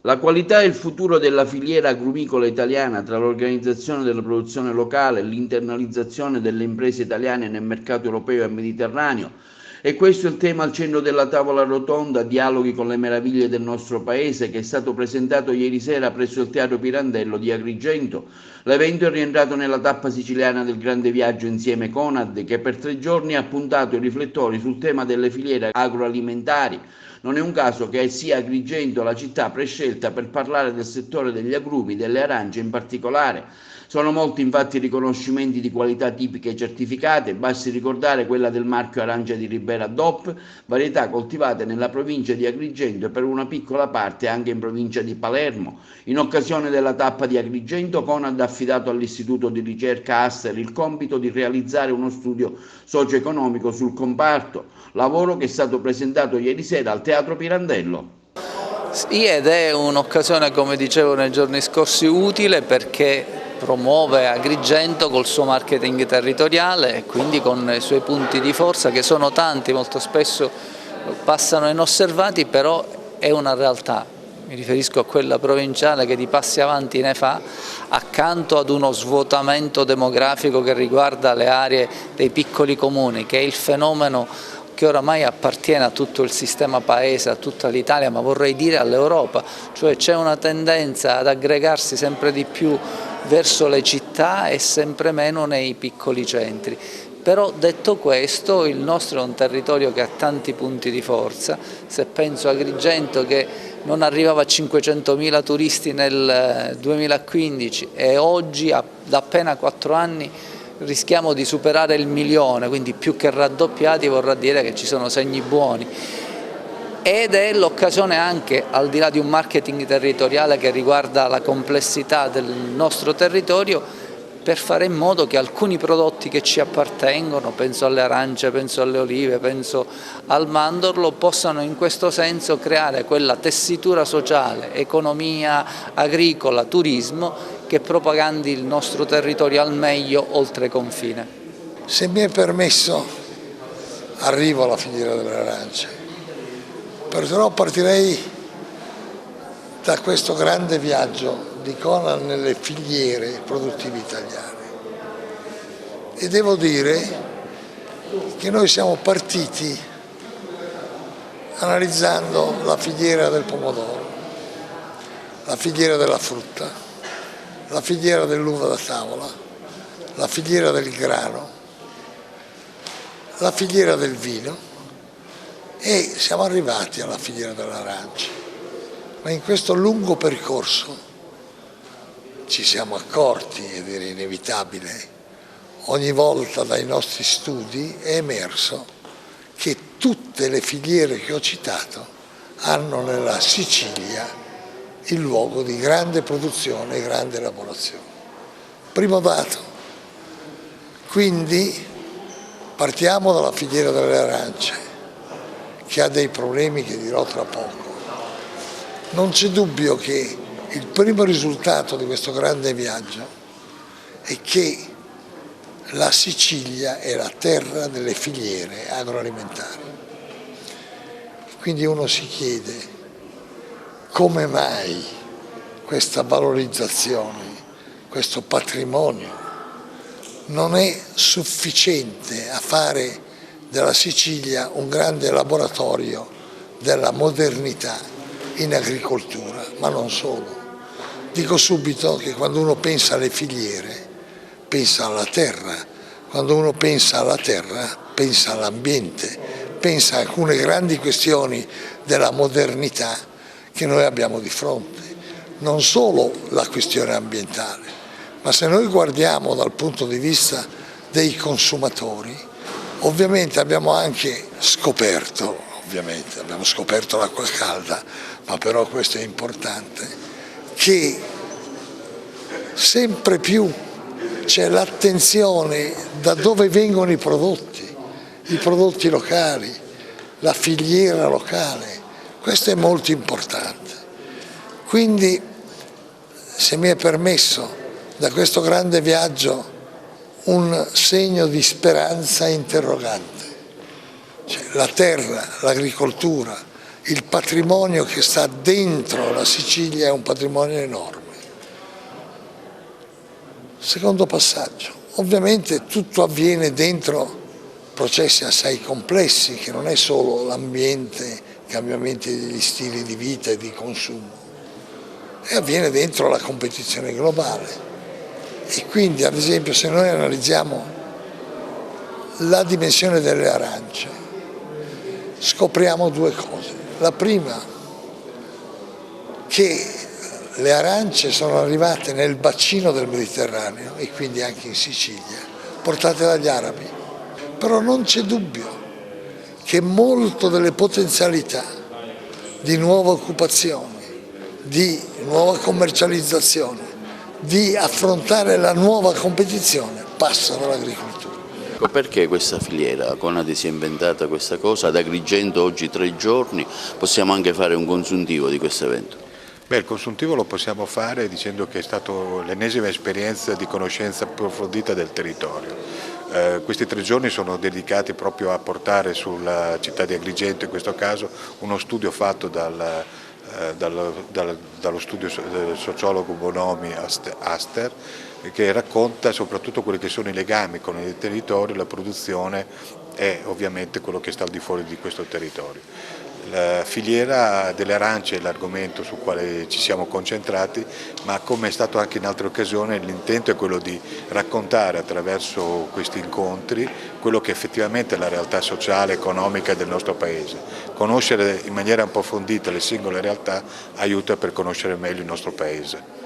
La qualità e il futuro della filiera agrumicola italiana tra l'organizzazione della produzione locale e l'internalizzazione delle imprese italiane nel mercato europeo e mediterraneo. E questo è il tema al centro della tavola rotonda Dialoghi con le meraviglie del nostro paese, che è stato presentato ieri sera presso il Teatro Pirandello di Agrigento. L'evento è rientrato nella tappa siciliana del Grande Viaggio insieme Conad, che per 3 giorni ha puntato i riflettori sul tema delle filiere agroalimentari. Non è un caso che sia Agrigento la città prescelta per parlare del settore degli agrumi, delle arance in particolare. Sono molti infatti i riconoscimenti di qualità tipiche certificate, basti ricordare quella del marchio arancia di Ribera DOP, varietà coltivate nella provincia di Agrigento e per una piccola parte anche in provincia di Palermo. In occasione della tappa di Agrigento, Conad ha affidato all'Istituto di ricerca Aster il compito di realizzare uno studio socio-economico sul comparto, lavoro che è stato presentato ieri sera al Teatro Pirandello. Sì, ed è un'occasione, come dicevo nei giorni scorsi, utile perché promuove Agrigento col suo marketing territoriale e quindi con i suoi punti di forza, che sono tanti, molto spesso passano inosservati, però è una realtà. Mi riferisco a quella provinciale che di passi avanti ne fa, accanto ad uno svuotamento demografico che riguarda le aree dei piccoli comuni, che è il fenomeno che oramai appartiene a tutto il sistema paese, a tutta l'Italia, ma vorrei dire all'Europa, cioè c'è una tendenza ad aggregarsi sempre di più verso le città e sempre meno nei piccoli centri. Però detto questo, il nostro è un territorio che ha tanti punti di forza. Se penso a Agrigento, che non arrivava a 500.000 turisti nel 2015 e oggi da appena 4 anni rischiamo di superare il 1.000.000, quindi più che raddoppiati vorrà dire che ci sono segni buoni. Ed è l'occasione anche, al di là di un marketing territoriale che riguarda la complessità del nostro territorio, per fare in modo che alcuni prodotti che ci appartengono, penso alle arance, penso alle olive, penso al mandorlo, possano in questo senso creare quella tessitura sociale, economia agricola, turismo, che propagandi il nostro territorio al meglio oltre confine. Se mi è permesso, arrivo alla filiera delle arance, però partirei da questo grande viaggio di Conad nelle filiere produttive italiane e devo dire che noi siamo partiti analizzando la filiera del pomodoro, la filiera della frutta, la filiera dell'uva da tavola, la filiera del grano, la filiera del vino e siamo arrivati alla filiera dell'arancia. Ma in questo lungo percorso ci siamo accorti, ed era inevitabile, ogni volta dai nostri studi è emerso che tutte le filiere che ho citato hanno nella Sicilia il luogo di grande produzione e grande elaborazione. Primo dato. Quindi partiamo dalla filiera delle arance, che ha dei problemi che dirò tra poco. Non c'è dubbio che il primo risultato di questo grande viaggio è che la Sicilia è la terra delle filiere agroalimentari. Quindi uno si chiede come mai questa valorizzazione, questo patrimonio non è sufficiente a fare della Sicilia un grande laboratorio della modernità in agricoltura, ma non solo. Dico subito che quando uno pensa alle filiere, pensa alla terra, quando uno pensa alla terra, pensa all'ambiente, pensa a alcune grandi questioni della modernità che noi abbiamo di fronte. Non solo la questione ambientale, ma se noi guardiamo dal punto di vista dei consumatori, ovviamente abbiamo anche scoperto, l'acqua calda, ma però questo è importante, che sempre più c'è l'attenzione da dove vengono i prodotti locali, la filiera locale, questo è molto importante. Quindi, se mi è permesso, da questo grande viaggio un segno di speranza interrogante. Cioè, la terra, l'agricoltura, il patrimonio che sta dentro la Sicilia è un patrimonio enorme. Secondo passaggio, ovviamente tutto avviene dentro processi assai complessi, che non è solo l'ambiente, cambiamenti degli stili di vita e di consumo, e avviene dentro la competizione globale. E quindi, ad esempio, se noi analizziamo la dimensione delle arance, scopriamo due cose. La prima, che le arance sono arrivate nel bacino del Mediterraneo e quindi anche in Sicilia, portate dagli arabi. Però non c'è dubbio che molto delle potenzialità di nuova occupazione, di nuova commercializzazione, di affrontare la nuova competizione passa dall'agricoltura. Perché questa filiera? Conadi si è inventata questa cosa, ad Agrigento oggi 3 giorni, possiamo anche fare un consuntivo di questo evento? Beh, il consuntivo lo possiamo fare dicendo che è stata l'ennesima esperienza di conoscenza approfondita del territorio. Questi 3 giorni sono dedicati proprio a portare sulla città di Agrigento, in questo caso, uno studio fatto dallo studio sociologo Bonomi Aster, che racconta soprattutto quelli che sono i legami con il territorio, la produzione e ovviamente quello che sta al di fuori di questo territorio. La filiera delle arance è l'argomento sul quale ci siamo concentrati, ma come è stato anche in altre occasioni l'intento è quello di raccontare attraverso questi incontri quello che effettivamente è la realtà sociale e economica del nostro Paese. Conoscere in maniera approfondita le singole realtà aiuta per conoscere meglio il nostro Paese.